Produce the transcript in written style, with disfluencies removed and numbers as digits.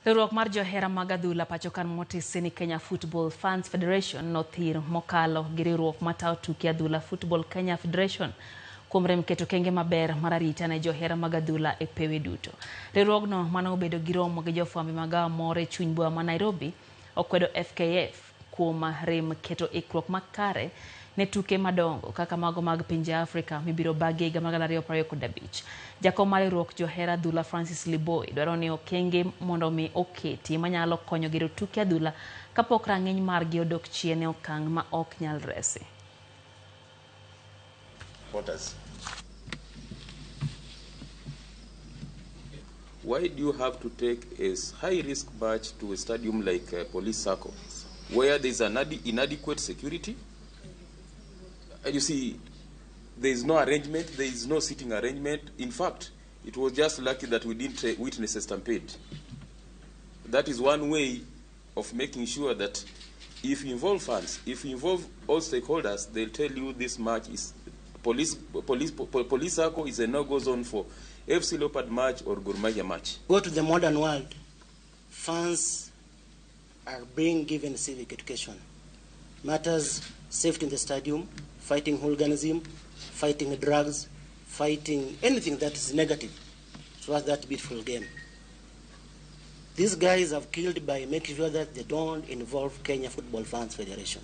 Riwruok mar Johera mag adhula pachoka motis ni Kenya Football Fans Federation nothir mokalo gi riwruok matao tuke adhula Football Kenya Federation kuom rem keto kenge maber mar arita ne johera mag adhula e pewe duto. Riwruogno mane obedo gi romo gi jofwambo magawa moro e chuny boma ma Nairobi okwedo FKF kuom rem keto ikruok makare ne tuke madongo kaka mago mag pinje Afrika mibiro bagi higa mar 2025. Jakom mar riwruok Johera adhula Francis Liboy dwaro ni okenge mondo mi oketi manyalo konyo gero tuke adhula kapok rang'iny margi odok chien e okang' ma ok nyal resi. Why do you have to take a high-risk match to a stadium like Police Circle, where there is an inadequate security? You see, there is no arrangement, there is no seating arrangement. In fact, it was just lucky that we didn't witness a stampede. That is one way of making sure that if you involve fans, if you involve all stakeholders, they'll tell you this match is Police Circle is a no-go zone for FC Leopard match or Gor Mahia match. Go to the modern world, fans are being given civic education. Matters safety in the stadium, fighting hooliganism, fighting drugs, fighting anything that is negative towards that beautiful game. These guys have killed by making sure that they don't involve Kenya Football Fans Federation.